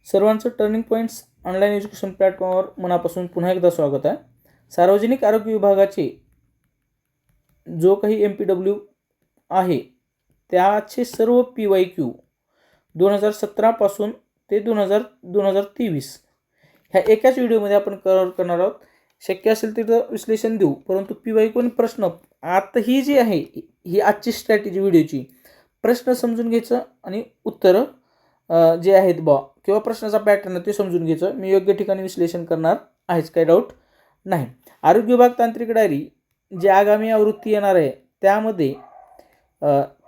सर्वांचं turning points online education प्लॅटफॉर्मवर मनापासून पुन्हा एकदा स्वागत आहे. सार्वजनिक आरोग्य विभागाचे जो काही MPW आहे त्याचे सर्व PYQ 2017 ते 2023 ह्या एकाच व्हिडिओमध्ये आपण कव्हर करणार आहोत. शक्य असेल तिथं विश्लेषण देऊ, परंतु PYQ आणि प्रश्न आता ही जी आहे ही आजची स्ट्रॅटेजी व्हिडिओची, प्रश्न समजून घ्यायचं आणि उत्तरं जे आहेत किंवा प्रश्नाचा पॅटर्न ते समजून घ्यायचं. मी योग्य ठिकाणी विश्लेषण करणार आहेच, काही डाऊट नाही. आरोग्य विभाग तांत्रिक डायरी जी आगामी आवृत्ती येणार आहे त्यामध्ये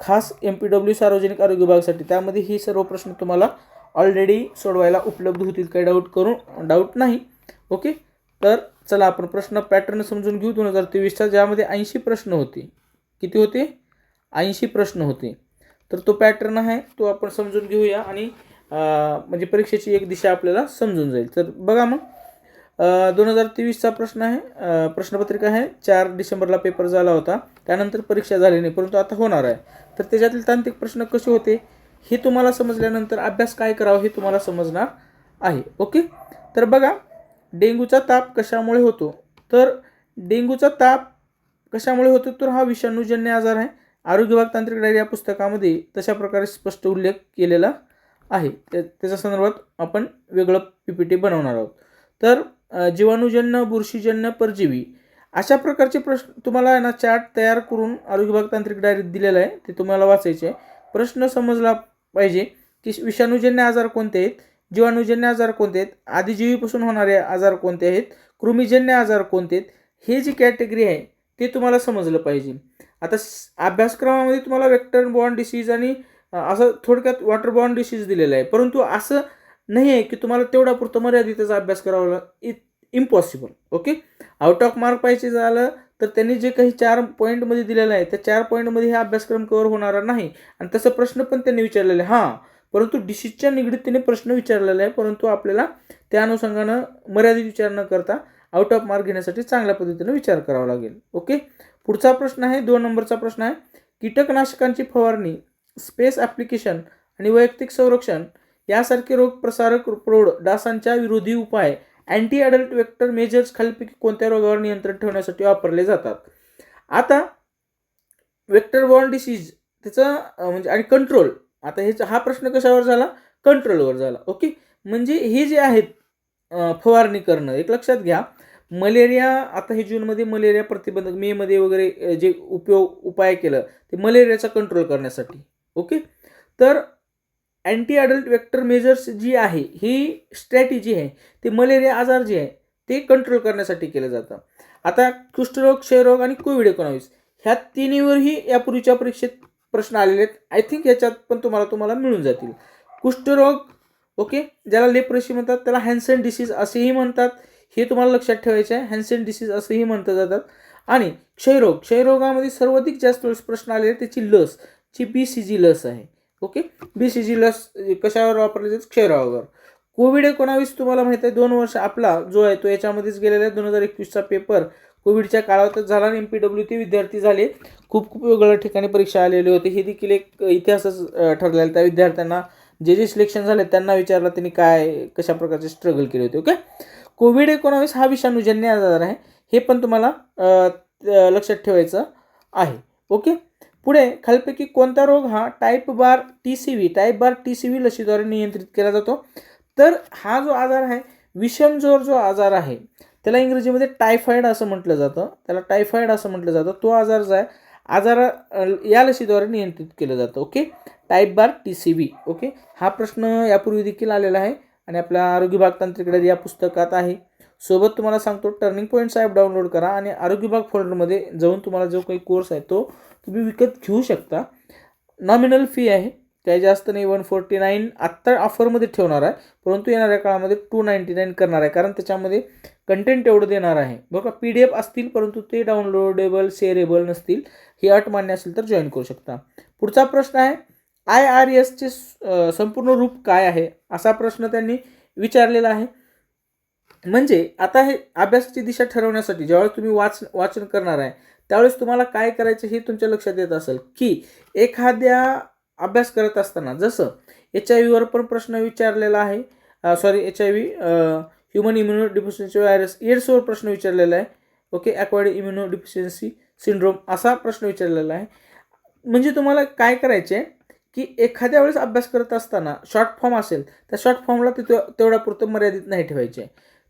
खास MPW सार्वजनिक आरोग्य विभागासाठी त्यामध्ये ही सर्व प्रश्न तुम्हाला ऑलरेडी सोडवायला उपलब्ध होतील, काही डाऊट नाही. ओके, तर चला आपण प्रश्न पॅटर्न समजून घेऊ 2023चा, ज्यामध्ये 80 प्रश्न होते. किती होते? 80 प्रश्न होते. तर तो पॅटर्न आहे तो आपण समजून घेऊया आणि म्हणजे परीक्षेची एक दिशा आपल्याला समजून जाईल. तर बघा मग 2023चा प्रश्न आहे, प्रश्नपत्रिका आहे. 4 डिसेंबरला पेपर झाला होता, त्यानंतर परीक्षा झाली नाही, परंतु आता होणार आहे. तर त्याच्यातील तांत्रिक प्रश्न कसे होते हे तुम्हाला समजल्यानंतर अभ्यास काय करावा हे तुम्हाला समजणार आहे. ओके, तर बघा, डेंग्यूचा ताप कशामुळे होतो? तर डेंग्यूचा ताप कशामुळे होतो तर हा विषाणूजन्य आजार आहे. आरोग्य विभाग तांत्रिक डायरी या पुस्तकामध्ये तशा प्रकारे स्पष्ट उल्लेख केलेला आहे. त्याच्या संदर्भात आपण वेगळं PPT बनवणार आहोत. तर जीवाणूजन्य, बुरशीजन्य, परजीवी अशा प्रकारचे प्रश्न तुम्हाला ना चार्ट तयार करून आरोग्य विभाग तांत्रिक डायरीत दिलेला आहे, ते तुम्हाला वाचायचे आहे. प्रश्न समजला पाहिजे की विषाणूजन्य आजार कोणते आहेत, जीवाणूजन्य आजार कोणते आहेत, आदिजीवीपासून होणारे आजार कोणते आहेत, कृमीजन्य आजार कोणते आहेत, हे जी कॅटेगरी आहे ते तुम्हाला समजलं पाहिजे. आता अभ्यासक्रमामध्ये तुम्हाला वेक्टर बॉर्न डिसीज आणि असं थोडक्यात वॉटर बॉर्न डिसीज दिलेलं आहे, परंतु असं नाही आहे की तुम्हाला तेवढा पुरतं मर्यादितचा अभ्यास करावा impossible. Okay, out of mark पाहिजे झालं तर त्यांनी जे काही 4 पॉईंटमध्ये दिलेलं आहे त्या 4 पॉईंटमध्ये हा अभ्यासक्रम कव्हर होणारा नाही. आणि तसं प्रश्न पण त्यांनी विचारलेले आहे, परंतु डिसीजच्या निगडीत त्यांनी प्रश्न विचारलेला आहे, परंतु आपल्याला त्या अनुषंगानं मर्यादित विचार न करता आउट ऑफ मार्क घेण्यासाठी चांगल्या पद्धतीनं विचार करावा लागेल. ओके, पुढचा प्रश्न आहे 2 नंबरचा प्रश्न आहे, कीटकनाशकांची फवारणी, स्पेस ॲप्लिकेशन आणि वैयक्तिक संरक्षण यासारखे रोग प्रसारक प्रौढ डासांच्या विरोधी उपाय अँटी अडल्ट वेक्टर मेजर्स खालीलपैकी कोणत्या रोगावर नियंत्रण ठेवण्यासाठी वापरले जातात? आता वेक्टर बॉर्न डिसीज त्याचं म्हणजे आणि कंट्रोल, आता हा प्रश्न कशावर झाला? कंट्रोलवर झाला. ओके, म्हणजे हे जे आहेत फवारणी करणं, एक लक्षात घ्या, मलेरिया आता हे जूनमध्ये मलेरिया प्रतिबंधक, मेमध्ये वगैरे जे उपाय केलं ते मलेरियाचा कंट्रोल करण्यासाठी. ओके, तर अँटी अडल्ट वेक्टर मेजर्स जी आहे ही स्ट्रॅटेजी आहे, ते मलेरिया आजार जे आहे ते कंट्रोल करण्यासाठी केलं जातं. आता कुष्ठरोग, क्षयरोग आणि कोविड-19 ह्या तिन्हीवरही यापूर्वीच्या परीक्षेत प्रश्न आलेले आहेत. आय थिंक याच्यात पण तुम्हाला मिळून जातील. कुष्ठरोग, ओके, ज्याला लेप्रेसी म्हणतात, त्याला हॅन्सेन डिसीज असेही म्हणतात, हे तुम्हाला लक्षात ठेवायचे आहे. हॅन्सेन डिसीज असेही म्हटलं जातात. आणि क्षयरोगामध्ये सर्वाधिक जास्त प्रश्न आलेले त्याची लस जी BCG लस आहे. ओके, BCG लस कशावर वापरली जाते? क्षयरोगावर. कोविड-19 तुम्हाला माहिती आहे 2 वर्ष आपला जो आहे तो याच्यामध्येच गेलेला आहे. 2021चा पेपर कोविडच्या काळातच झाला आणि MPW ते विद्यार्थी झाले. खूप वेगवेगळ्या ठिकाणी परीक्षा आलेली होती. हे देखील एक इतिहासच ठरलेला. त्या विद्यार्थ्यांना जे सिलेक्शन झाले त्यांना विचारलं त्यांनी कशा प्रकारचे स्ट्रगल केले होते. ओके, कोविड-19 हा विषाणूजन्य आजार आहे, हे पण तुम्हाला लक्षात ठेवायचं आहे. ओके, पुढे खालीलपैकी कोणता रोग हा टाईप बार TCV लसीद्वारे नियंत्रित केला जातो? तर हा जो आजार आहे, विषमज्वर जो आजार आहे त्याला इंग्रजीमध्ये टायफॉईड असं म्हटलं जातं. तो आजार जो आहे या लसीद्वारे नियंत्रित केलं जातं. ओके, टाईप बार TCV. ओके, हा प्रश्न यापूर्वी देखील आलेला आहे आणि आपल्या आरोग्य विभाग तांत्रिक डायरी या पुस्तकात आहे. सोबत तुम्हाला सांगतो टर्निंग पॉईंट्स ॲप डाउनलोड करा आणि आरोग्य विभाग फोल्डरमध्ये जाऊन तुम्हाला जो काही कोर्स आहे तो तुम्ही विकत घेऊ शकता. नॉमिनल फी आहे, काही जास्त नाही, 149 आत्ता ऑफरमध्ये ठेवणार आहे, परंतु येणाऱ्या काळामध्ये 299 करणार आहे, कारण त्याच्यामध्ये कंटेंट एवढं देणार आहे. बघा, PDF असतील परंतु ते डाउनलोडेबल शेअरेबल नसतील. ही अट मान्य असेल तर जॉईन करू शकता. पुढचा प्रश्न आहे, IRSचे संपूर्ण रूप काय आहे? असा प्रश्न त्यांनी विचारलेला आहे. म्हणजे आता हे अभ्यासाची दिशा ठरवण्यासाठी ज्यावेळेस तुम्ही वाचन करणार आहे त्यावेळेस तुम्हाला काय करायचं हे तुमच्या लक्षात येत असेल की एखाद्या अभ्यास करत असताना, जसं HIV वर पण प्रश्न विचारलेला आहे, HIV human immuno deficiency virus एड्सवर प्रश्न विचारलेला आहे. Okay, acquired immuno deficiency syndrome असा प्रश्न विचारलेला आहे. म्हणजे तुम्हाला काय करायचे आहे की एखाद्या वेळेस अभ्यास करत असताना शॉर्ट फॉर्म असेल त्या शॉर्ट फॉर्मला तेवढ्यापुरतं मर्यादित नाही ठेवायचे,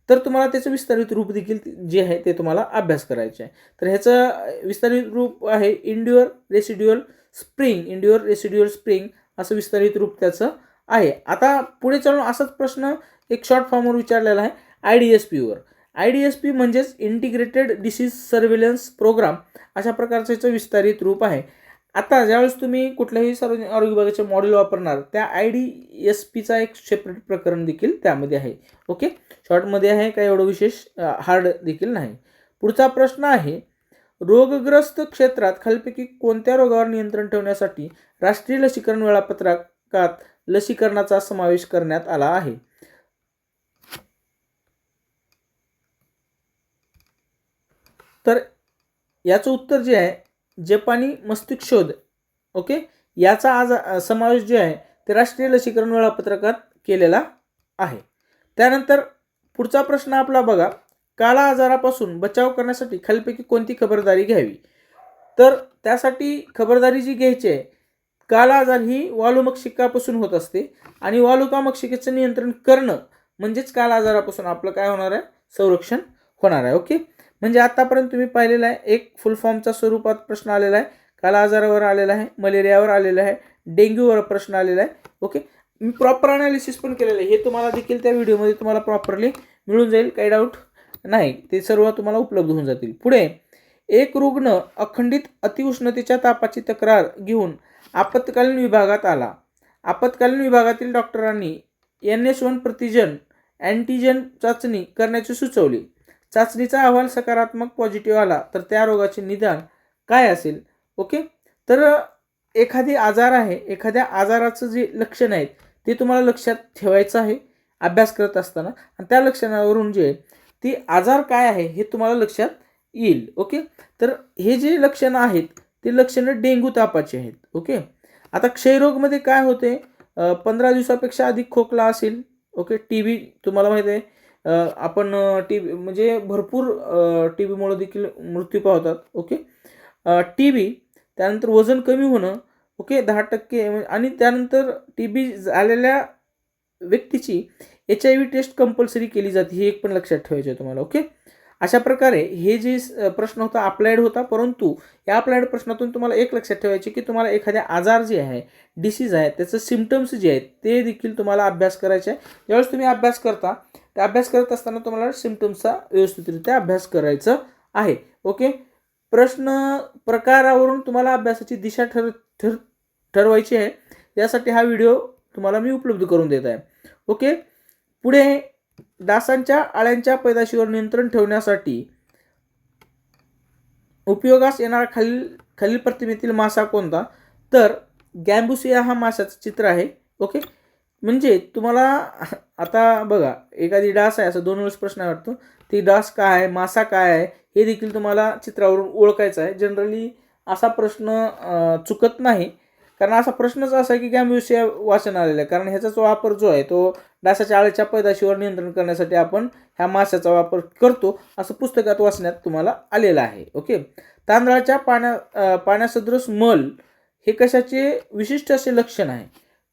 तर तुम्हाला त्याचं विस्तारित रूप देखील जे आहे ते तुम्हाला अभ्यास करायचे आहे. तर ह्याचं विस्तारित रूप आहे इंड्युअर रेसिड्युअल स्प्रिंग असं विस्तारित रूप त्याचं आहे. आता पुढे चालून असाच प्रश्न एक शॉर्ट फॉर्मवर विचारलेला आहे IDSPवर. IDSP म्हणजेच इंटिग्रेटेड डिसीज सर्व्हेलन्स प्रोग्राम अशा प्रकारचं याचं विस्तारित रूप आहे. आता ज्यावेळेस तुम्ही कुठल्याही सार्वजनिक आरोग्य विभागाचे मॉड्यूल वापरणार त्या IDSPचा एक सेपरेट प्रकरण देखील त्यामध्ये आहे. ओके, शॉर्टमध्ये आहे, काही एवढं विशेष हार्ड देखील नाही. पुढचा प्रश्न आहे रोगग्रस्त क्षेत्रात खालीलपैकी कोणत्या रोगावर नियंत्रण ठेवण्यासाठी राष्ट्रीय लसीकरण वेळापत्रकात लसीकरणाचा समावेश करण्यात आला आहे. तर याचं उत्तर जे आहे जपानी मस्तिष्कशोध. ओके, याचा आज समावेश जे आहे ते राष्ट्रीय लसीकरण वेळापत्रकात केलेला आहे. त्यानंतर पुढचा प्रश्न आपला बघा, काला आजारापासून बचाव करण्यासाठी खालीलपैकी कोणती खबरदारी घ्यावी. तर त्यासाठी खबरदारी जी घ्यायची आहे, काला आजार ही वालुमक्षिकापासून होत असते आणि वालुकामक्षिकेचं नियंत्रण करणं म्हणजेच काला आजारापासून आपलं काय होणार आहे, संरक्षण होणार आहे. ओके, म्हणजे आतापर्यंत तुम्ही पाहिलेलं आहे एक फुल फॉर्मच्या स्वरूपात प्रश्न आलेला आहे, काला आजारावर आलेला आहे, मलेरियावर आलेला आहे, डेंग्यूवर प्रश्न आलेला आहे. ओके, मी प्रॉपर अनालिसिस पण केलेलं आहे, हे तुम्हाला देखील त्या व्हिडिओमध्ये तुम्हाला प्रॉपरली मिळून जाईल, काही डाऊट नाही, ते सर्व तुम्हाला उपलब्ध होऊन जातील. पुढे एक रुग्ण अखंडित अतिउष्णतेच्या तापाची तक्रार घेऊन आपत्कालीन विभागात आला. आपत्कालीन विभागातील डॉक्टरांनी NS1 प्रतिजन अँटीजन चाचणी करण्याचे सुचवले. चाचणीचा अहवाल सकारात्मक पॉझिटिव्ह आला तर त्या रोगाचे निदान काय असेल. ओके, तर एखादी आजार आहे, एखाद्या आजाराचं जे लक्षण आहेत ते तुम्हाला लक्षात ठेवायचं आहे अभ्यास करत असताना, आणि त्या लक्षणावरून जे ती आजार काय आहे हे तुम्हाला लक्षात येईल. ओके, तर हे जे लक्षणं आहेत ते लक्षणं डेंग्यू तापाची आहेत. ओके, आता क्षयरोगमध्ये काय होते, 15 दिवसापेक्षा अधिक खोकला असेल. ओके, TB तुम्हाला माहिती आहे, आपण TB म्हणजे भरपूर TBमुळे देखील मृत्यू पावतात. ओके, TB त्यानंतर वजन कमी होणं. ओके, 10% आणि त्यानंतर TB झालेल्या व्यक्तीची HIV टेस्ट कंपल्सरी केली जाते, ही एक पण लक्षात ठेवायची आहे तुम्हाला. ओके, अशा प्रकारे हे जे प्रश्न होता अप्लाइड होता, परंतु या अप्लाइड प्रश्नातून तुम्हाला एक लक्षात ठेवायचे की तुम्हाला एखाद्या आजार जे आहे, डिसीज आहे, त्याचं सिम्पटम्स जे आहेत ते देखील तुम्हाला अभ्यास करायचे आहे. ज्यावेळेस तुम्ही अभ्यास करता त्या अभ्यास करत असताना तुम्हाला सिम्पटम्सचा व्यवस्थितरित्या अभ्यास करायचं आहे. ओके, प्रश्न प्रकारावरून तुम्हाला अभ्यासाची दिशा ठरवायची आहे, यासाठी हा व्हिडिओ तुम्हाला मी उपलब्ध करून देत आहे. ओके, पुढे डासांच्या आळ्यांच्या पैदाशीवर नियंत्रण ठेवण्यासाठी उपयोगास येणारा खालील प्रतिमेतील मासा कोणता. तर गॅम्बुसिया हा माशाचं चित्र आहे. ओके, म्हणजे तुम्हाला आता बघा एखादी डास आहे, असं 2 वेळेस प्रश्न वाटतो, ती डास काय आहे, मासा काय आहे हे देखील तुम्हाला चित्रावरून ओळखायचं आहे. जनरली असा प्रश्न चुकत नाही, कारण असा प्रश्नच असा आहे की गॅम्बुसिया वाचन आलेला आहे, कारण ह्याचाच वापर जो आहे तो डासाच्या आळ्याच्या पैदाशीवर नियंत्रण करण्यासाठी आपण ह्या माशाचा वापर करतो, असं पुस्तकात वाचण्यात तुम्हाला आलेलं आहे. ओके, तांदळाच्या पाण्यासदृश मल हे कशाचे विशिष्ट असे लक्षण आहे.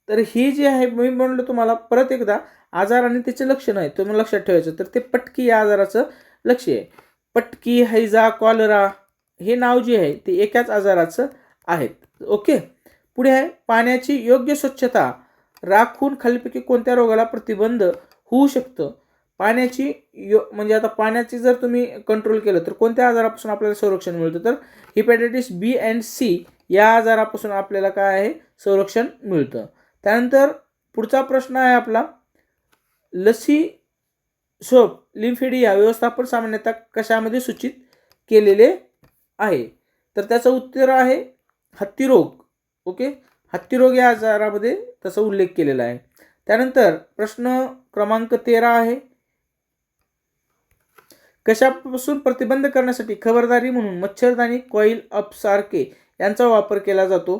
तर हे जे आहे मी म्हणलं तुम्हाला परत एकदा, आजार आणि त्याचे लक्षण आहे तुम्ही लक्षात ठेवायचं. तर ते पटकी या आजाराचं लक्ष आहे. पटकी, हैजा, कॉलरा हे नाव जे आहे ते एकाच आजाराचं आहेत. ओके, पुढे आहे पाण्याची योग्य स्वच्छता राखून खालीलपैकी कोणत्या रोगाला प्रतिबंध होऊ शकतं. पाण्याची म्हणजे आता पाण्याची जर तुम्ही कंट्रोल केलं तर कोणत्या आजारापासून आपल्याला संरक्षण मिळतं. तर हेपॅटायटिस B and C या आजारापासून आपल्याला काय आहे, संरक्षण मिळतं. त्यानंतर पुढचा प्रश्न आहे आपला, लसी सोप लिम्फेडिया व्यवस्थापन सामान्यतः कशामध्ये सूचित केलेले आहे. तर त्याचं उत्तर आहे हत्तीरोग. ओके, हत्तीरोग या आजारामध्ये तसा उल्लेख केलेला आहे. त्यानंतर प्रश्न क्रमांक 13 आहे, कशापासून प्रतिबंध करण्यासाठी खबरदारी म्हणून मच्छरदाणी, कॉईल अप सारखे यांचा वापर केला जातो.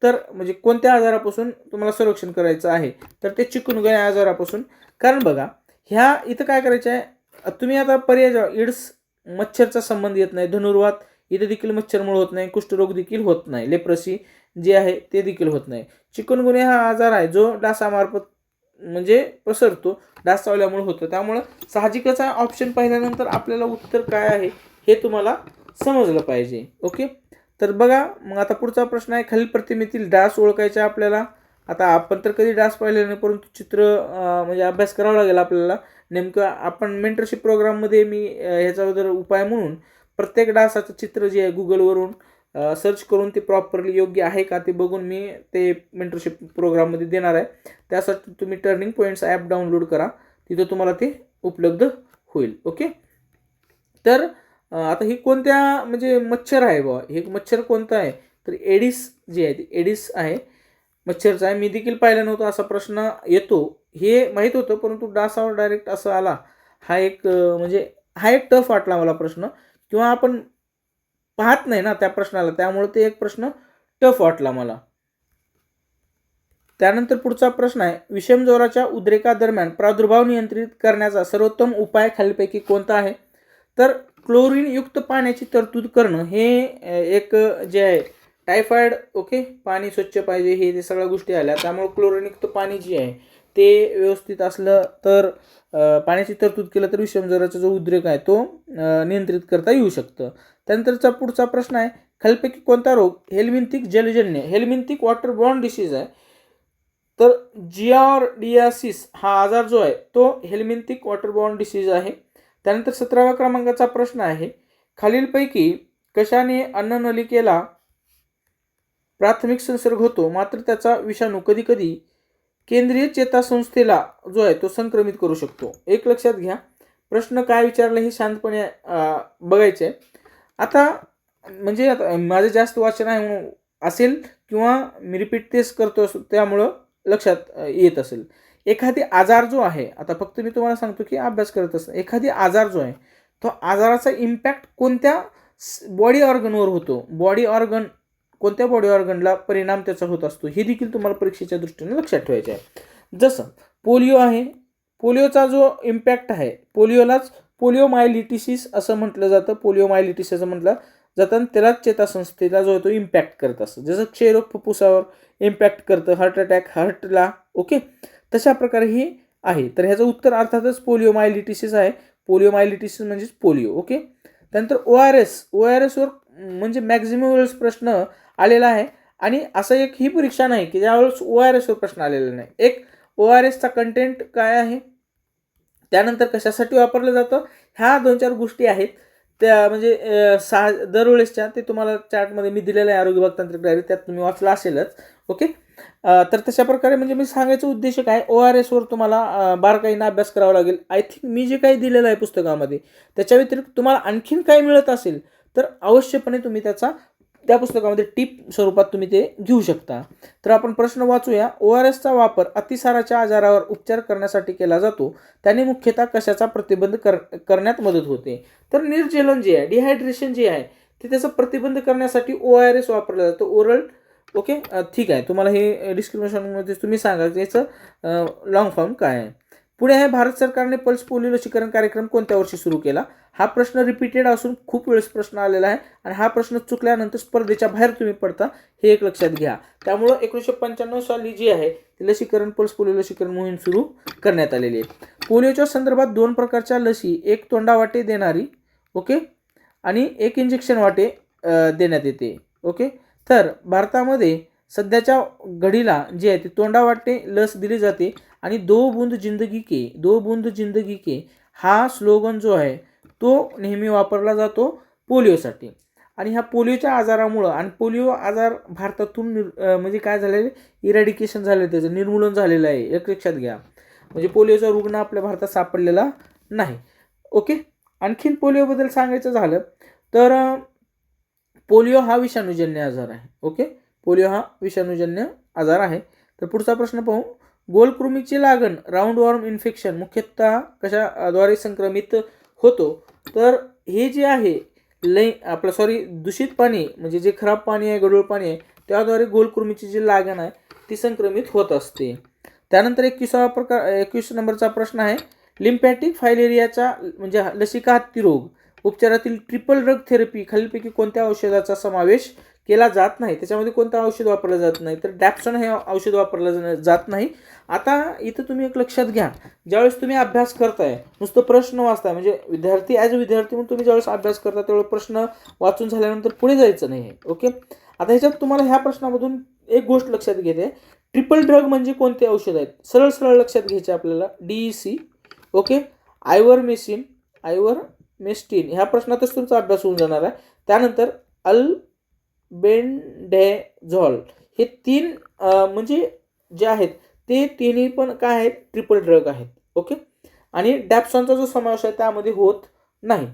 तर म्हणजे कोणत्या आजारापासून तुम्हाला संरक्षण करायचं आहे, तर ते चिकनगुन्या आजारापासून. कारण बघा ह्या इथं काय करायचं आहे, तुम्ही आता पर्याय इड्स मच्छरचा संबंध येत नाही, धनुर्वात इथे देखील मच्छरमुळे होत नाही, कुष्ठरोग देखील होत नाही, लेप्रसी जे आहे ते देखील होत नाही. चिकनगुन्या हा आजार आहे जो डासामार्फत म्हणजे पसरतो, डास चावल्यामुळे होतं. त्यामुळं साहजिकच ऑप्शन पाहिल्यानंतर आपल्याला उत्तर काय आहे हे तुम्हाला समजलं पाहिजे. ओके, तर बघा मग आता पुढचा प्रश्न आहे, खालील प्रतिमेतील डास ओळखायचे आपल्याला. आता आपण तर कधी डास पाहिले नाही, परंतु चित्र म्हणजे अभ्यास करावा लागेल आपल्याला. नेमकं आपण मेंटरशिप प्रोग्राममध्ये मी ह्याच्याबद्दल उपाय म्हणून प्रत्येक डासाचं चित्र जे आहे गुगलवरून सर्च करून ते प्रॉपरली योग्य आहे का ते बघून मी ते मेंटरशिप प्रोग्राममध्ये देणार आहे. त्यासाठी तुम्ही टर्निंग पॉईंट्स ॲप डाउनलोड करा, तिथं तुम्हाला ते उपलब्ध होईल. ओके, तर आता ही कोणत्या म्हणजे मच्छर आहे बा, हे मच्छर कोणतं आहे, तर एडिस जे आहे ते एडिस आहे मच्छरचा आहे. मी देखील पाहिलं नव्हतं असा प्रश्न येतो हे माहीत होतं, परंतु डासावर डायरेक्ट असं आला हा एक म्हणजे हा एक टफ वाटला मला प्रश्न, किंवा आपण पाहत नाही ना त्या प्रश्नाला, त्यामुळे ते एक प्रश्न टफ वाटला मला. त्यानंतर पुढचा प्रश्न आहे, विषम ज्वराच्या उद्रेकादरम्यान प्रादुर्भाव नियंत्रित करण्याचा सर्वोत्तम उपाय खालीलपैकी कोणता आहे, तर क्लोरीनयुक्त पाण्याची तरतूद करणं हे एक जे आहे. टायफॉइड ओके, पाणी स्वच्छ पाहिजे, हे ते सगळ्या गोष्टी आल्या, त्यामुळे क्लोरीनयुक्त पाणी जे आहे ते व्यवस्थित असलं तर पाण्याची तरतूद केलं तर विषम ज्वराचा जो उद्रेक आहे तो नियंत्रित करता येऊ शकतं. त्यानंतरचा पुढचा प्रश्न आहे, खालीलपैकी कोणता रोग हेल्मिंथिक जलजन्य हेल्मिंथिक वॉटरबॉर्न डिसीज आहे, तर जियार्डियासिस हा आजार जो आहे तो हेल्मिंथिक वॉटरबॉर्न डिसीज आहे. त्यानंतर 17व्या क्रमांकाचा प्रश्न आहे, खालीलपैकी कशाने अन्ननलिकेला प्राथमिक संसर्ग होतो मात्र त्याचा विषाणू कधी कधी केंद्रीय चेतासंस्थेला जो आहे तो संक्रमित करू शकतो. एक लक्षात घ्या, प्रश्न काय विचारला हे शांतपणे बघायचे आहे. आता म्हणजे आता माझं जास्त वाचन आहे म्हणून असेल किंवा मी रिपीट तेच करतो त्यामुळं लक्षात येत असेल. एखादी आजार जो आहे, आता फक्त मी तुम्हाला सांगतो की अभ्यास करत असतो, एखादी आजार जो आहे तो आजाराचा इम्पॅक्ट कोणत्या बॉडी ऑर्गनवर होतो, बॉडी ऑर्गन कोणत्या बॉडी ऑर्गनला परिणाम त्याचा होत असतो हे देखील तुम्हाला परीक्षेच्या दृष्टीने लक्षात ठेवायचे आहे. जसं पोलिओ आहे, पोलिओचा जो इम्पॅक्ट आहे, पोलिओलाच पोलिओमायलिटिसिस असं म्हटलं जातं, पोलिओमायलिटिस असं म्हटलं जातं, आणि त्यालाच चेतासंस्थेला जो आहे तो इम्पॅक्ट करत असतं. जसं क्षयरोग फुफ्फुसावर इम्पॅक्ट करतं, हार्ट अटॅक हार्टला. ओके, तशा प्रकारे हे आहे. तर ह्याचं उत्तर अर्थातच पोलिओमायलिटिसिस आहे. पोलिओमायलिटिसिस म्हणजेच पोलिओ. ओके, त्यानंतर ORSवर म्हणजे मॅक्झिमम वेळेस प्रश्न आलेला आहे, आणि असं एक ही परीक्षा नाही की ज्यावेळेस ORSवर प्रश्न आलेला नाही. एक ORSचा कंटेंट काय आहे, त्यानंतर कशासाठी वापरलं जातं, ह्या 2-4 गोष्टी आहेत त्या म्हणजे दरवेळेसच्या ते तुम्हाला चार्टमध्ये मी दिलेलं आहे, आरोग्य विभाग तांत्रिक डायरी, त्यात तुम्ही वाचलं असेलच. ओके, तर तशा प्रकारे म्हणजे मी सांगायचा उद्देश काय, ORSवर तुम्हाला बारकाईनं अभ्यास करावा लागेल. आय थिंक मी जे काही दिलेलं आहे पुस्तकामध्ये त्याच्या व्यतिरिक्त तुम्हाला आणखीन काही मिळत असेल तर अवश्यपणे तुम्ही त्या पुस्तकामध्ये टिप स्वरूपात तुम्ही ते घेऊ शकता. तर आपण प्रश्न वाचूया. ORSचा वापर अतिसाराच्या आजारावर उपचार करण्यासाठी केला जातो, त्याने मुख्यतः कशाचा प्रतिबंध करण्यात मदत होते, तर निर्जलन जे आहे, डिहायड्रेशन जे आहे ते त्याचा प्रतिबंध करण्यासाठी ORS वापरलं जातं, ओरल. ओके, ठीक आहे, तुम्हाला हे डिस्क्रिप्शनमध्ये तुम्ही सांगा याचं लॉंग फॉर्म काय आहे. पुढे आहे, भारत सरकारने पल्स पोलिओ लसीकरण कार्यक्रम कोणत्या वर्षी सुरू केला. हा प्रश्न रिपीटेड असून खूप वेळेस प्रश्न आलेला आहे, आणि हा प्रश्न चुकल्यानंतर स्पर्धेच्या बाहेर तुम्ही पडता हे एक लक्षात घ्या. त्यामुळं 1995 साली जी आहे ती लसीकरण पल्स पोलिओ लसीकरण मोहीम सुरू करण्यात आलेली आहे. पोलिओच्या संदर्भात 2 प्रकारच्या लसी, एक तोंडावाटे देणारी ओके आणि एक इंजेक्शन वाटे देण्यात येते. ओके, तर भारतामध्ये सध्याच्या घडीला जे आहे ते तोंडावाटे लस दिली जाते, आणि दो बूंद जिंदगी के हा स्लोगन जो आहे तो नेहमी वापरला जातो पोलिओसाठी. आणि ह्या पोलिओच्या आजारामुळं, आणि पोलिओ आजार भारतातून म्हणजे काय झालेलं आहे, इरॅडिकेशन झालं, त्याचं निर्मूलन झालेलं आहे, एक लक्षात घ्या. म्हणजे पोलिओचा रुग्ण आपल्या भारतात सापडलेला नाही. ओके, आणखीन पोलिओबद्दल सांगायचं झालं तर पोलिओ हा विषाणूजन्य आजार आहे. ओके, पोलिओ हा विषाणूजन्य आजार आहे. तर पुढचा प्रश्न पाहू, गोलकृमीची लागण राऊंड वॉर्म इन्फेक्शन मुख्यतः कशाद्वारे संक्रमित होतो, तर हे जे आहे दूषित पाणी म्हणजे जे खराब पाणी आहे, गढूळ पाणी आहे त्याद्वारे गोलकृमीची जी लागण आहे ती संक्रमित होत असते. त्यानंतर 21 नंबरचा प्रश्न आहे, लिम्फॅटिक फायलेरियाचा म्हणजे लसिका हत्ती रोग उपचारातील ट्रिपल ड्रग थेरपी खालीलपैकी कोणत्या औषधाचा समावेश केला जात नाही? त्याच्यामध्ये कोणतं औषध वापरलं जात नाही? तर डॅप्सन हे औषध वापरलं जात नाही. आता इथं तुम्ही एक लक्षात घ्या, ज्यावेळेस तुम्ही अभ्यास करताय, नुसतं प्रश्न वाचताय, म्हणजे विद्यार्थी ॲज अ विद्यार्थी म्हणून तुम्ही ज्यावेळेस अभ्यास करता त्यावेळेस प्रश्न वाचून झाल्यानंतर पुढे जायचं नाही आहे. ओके. आता ह्याच्यात तुम्हाला ह्या प्रश्नामधून एक गोष्ट लक्षात घेते, ट्रिपल ड्रग म्हणजे कोणते औषध आहेत? सरळ सरळ लक्षात घ्यायचे आपल्याला. DEC, ओके, आयवरमेक्टिन ह्या प्रश्नातच तुमचा अभ्यास होऊन जाणार आहे. त्यानंतर अल्बेंडाझोल हे 3 म्हणजे जे आहेत ते तिन्ही पण काय आहेत? ट्रिपल ड्रग आहेत. ओके. आणि डॅप्सॉनचा जो समावेश आहे त्यामध्ये होत नाही.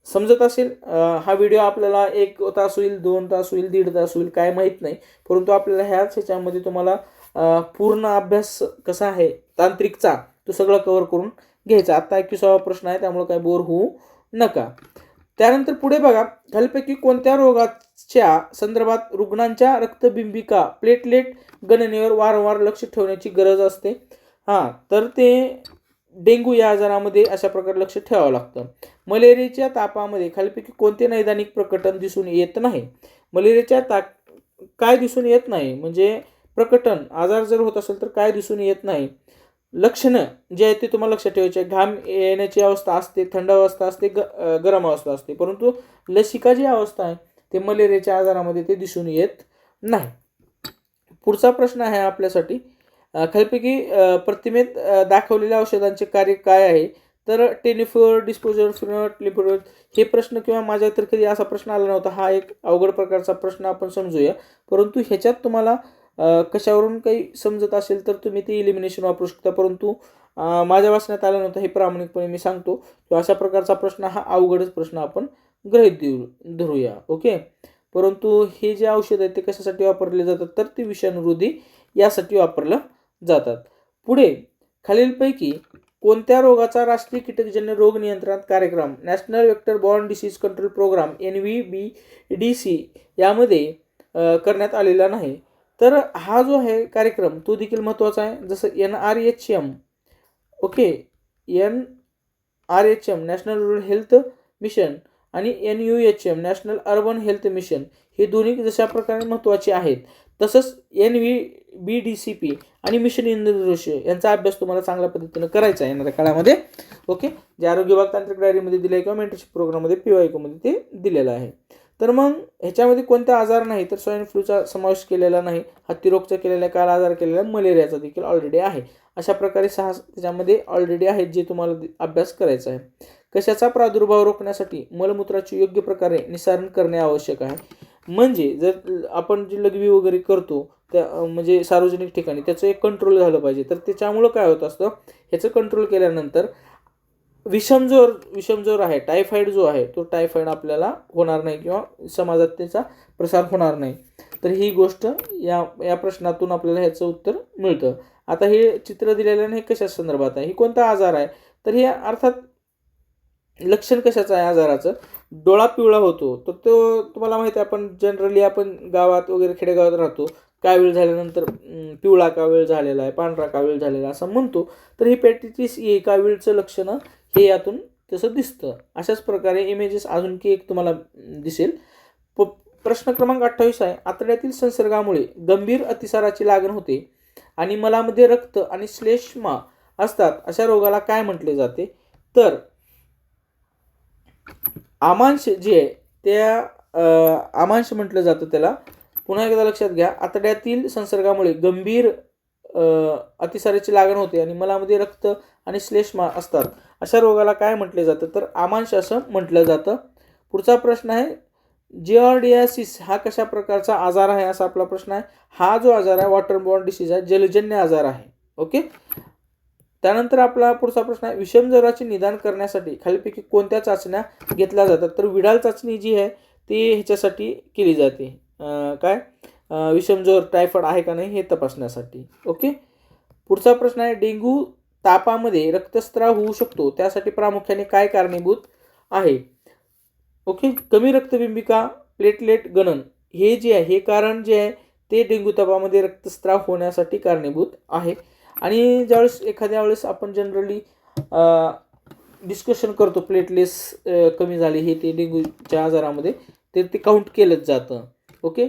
समजत असेल? हा व्हिडिओ आपल्याला 1 तास होईल, 2 तास होईल, 1.5 तास होईल, काय माहीत नाही, परंतु आपल्याला ह्याच्यामध्ये तुम्हाला पूर्ण अभ्यास कसा आहे तांत्रिकचा तो सगळं कव्हर करून घ्यायचा. आता 21वा प्रश्न आहे, त्यामुळे काय बोर होऊ नका. त्यानंतर पुढे बघा, खालीलपैकी कोणत्या रोगाच्या संदर्भात रुग्णांच्या रक्तबिंबिका प्लेटलेट गणनेवर वारंवार लक्ष ठेवण्याची गरज असते? तर ते डेंग्यू या आजारामध्ये अशा प्रकारे लक्ष ठेवावं लागतं. मलेरियाच्या तापामध्ये खालीलपैकी कोणते नैदानिक प्रकटन दिसून येत नाही? मलेरियाच्या काय दिसून येत नाही म्हणजे प्रकटन, आजार जर होत असेल तर काय दिसून येत नाही? लक्षणं जे आहेत ते तुम्हाला लक्षात ठेवायचे. घाम येण्याची अवस्था असते, थंड अवस्था असते, गरम अवस्था असते, परंतु लसिका जी अवस्था आहे ते मलेरियाच्या आजारामध्ये ते दिसून येत नाही. पुढचा प्रश्न आहे आपल्यासाठी, खालीलपैकी प्रतिमेत दाखवलेल्या औषधांचे कार्य काय आहे? तर टेनिफर, डिस्पोजर, फिनोट, लिम्फोड हे प्रश्न किंवा माझ्या तर कधी असा प्रश्न आला नव्हता. हा एक अवघड प्रकारचा प्रश्न आपण समजूया, परंतु ह्याच्यात तुम्हाला कशावरून काही समजत असेल तर तुम्ही ते इलिमिनेशन वापरू शकता, परंतु माझ्या वाचण्यात आलं नव्हतं हे प्रामाणिकपणे मी सांगतो. किंवा अशा प्रकारचा प्रश्न हा अवघडच प्रश्न आपण गृहीत धरूया. ओके. परंतु हे जे औषध आहे ते कशासाठी वापरले जातात? तर ते विषाणूरोधी यासाठी वापरलं जातात. पुढे खालीलपैकी कोणत्या रोगाचा राष्ट्रीय कीटकजन्य रोग नियंत्रण कार्यक्रम national vector borne disease control programme NVBDC यामध्ये करण्यात आलेला नाही? तर हा जो आहे कार्यक्रम तो देखील महत्त्वाचा आहे. जसं NRHM, okay, NRHM national rural health mission आणि NUHM national urban health mission हे दोन्ही जशा प्रकारे महत्त्वाचे आहेत, तसंच NVBDCP आणि मिशन इंद्रधनुष यांचा अभ्यास तुम्हाला चांगल्या पद्धतीनं करायचा आहे येणाऱ्या काळामध्ये. ओके. जे आरोग्य विभाग तांत्रिक डायरीमध्ये दिलं आहे किंवा मेंटरशिप प्रोग्राममध्ये PYQमध्ये ते दिलेलं आहे. तर मग ह्याच्यामध्ये कोणता आजार नाही? तर स्वाईन फ्लूचा समावेश केलेला नाही, हत्तीरोगचा केलेला आहे, काळा आजार केलेला आहे, मलेरियाचा देखील ऑलरेडी आहे. अशा प्रकारे 6 त्याच्यामध्ये ऑलरेडी आहेत जे तुम्हाला अभ्यास करायचा आहे. कशाचा प्रादुर्भाव रोखण्यासाठी मलमूत्राचे योग्य प्रकारे निस्सारण करणे आवश्यक आहे? म्हणजे जर आपण जी लघवी वगैरे करतो त्या म्हणजे सार्वजनिक ठिकाणी त्याचं एक कंट्रोल झालं पाहिजे. तर त्याच्यामुळं काय होत असतं, ह्याचं कंट्रोल केल्यानंतर विषमज्वर आहे, टायफॉईड जो आहे तो टायफॉईड आपल्याला होणार नाही किंवा समाजात त्याचा प्रसार होणार नाही. तर ही गोष्ट या प्रश्नातून आपल्याला ह्याचं उत्तर मिळतं. आता हे चित्र दिलेलं नाही कशा संदर्भात आहे, ही कोणता आजार आहे? तर हे अर्थात लक्षण कशाचं आहे आजाराचं? डोळा पिवळा होतो. तर तो तुम्हाला माहिती आहे, आपण जनरली आपण गावात वगैरे खेडेगावात राहतो, कावीळ झाल्यानंतर पिवळा कावीळ झालेला आहे, पांढरा कावीळ झालेला असं म्हणतो. तर हेपॅटायटिस ए कावीळचं लक्षणं हे यातून तसं दिसतं. अशाच प्रकारे इमेजेस अजून की एक तुम्हाला दिसेल. प्रश्न क्रमांक 28 आहे, आतड्यातील संसर्गामुळे गंभीर अतिसाराची लागण होते आणि मलामध्ये रक्त आणि श्लेष्मा असतात, अशा रोगाला काय म्हटले जाते? तर आमांश जे आहे त्या आमांश म्हटलं जातं त्याला. पुन्हा एकदा लक्षात घ्या, आतड्यातील संसर्गामुळे गंभीर अतिसाराची लागण होते आणि मलामध्ये रक्त आणि श्लेष्मा असतात, अशा रोगाला काय म्हटले जातं? तर आमांश असं म्हटलं जातं. पुढचा प्रश्न आहे, जिऑर्डियासिस हा कशा प्रकारचा आजार आहे असा आपला प्रश्न आहे. हा जो आजार आहे वॉटरबॉर्न डिसीज आहे, जलजन्य आजार आहे. ओके. त्यानंतर आपला पुढचा प्रश्न आहे, विषमज्वराचे निदान करण्यासाठी खालीलपैकी कोणत्या चाचण्या घेतल्या जातात? तर विडाल चाचणी जी आहे ती ह्याच्यासाठी केली जाते, काय विषमज्वर टायफॉईड आहे का नाही हे तपासण्यासाठी. ओके. पुढचा प्रश्न आहे, डेंग्यू तापामध्ये रक्तस्राव होऊ शकतो, त्यासाठी प्रामुख्याने काय कारणीभूत आहे? ओके. कमी रक्तबिंबिका प्लेटलेट गणन हे जे आहे हे कारण जे आहे ते डेंग्यू तापामध्ये रक्तस्राव होण्यासाठी कारणीभूत आहे. आणि ज्यावेळेस एखाद्या वेळेस आपण जनरली डिस्कशन करतो प्लेटलेस कमी झाले हे ते डेंग्यूच्या आजारामध्ये, तर ते काउंट केलंच जातं. ओके.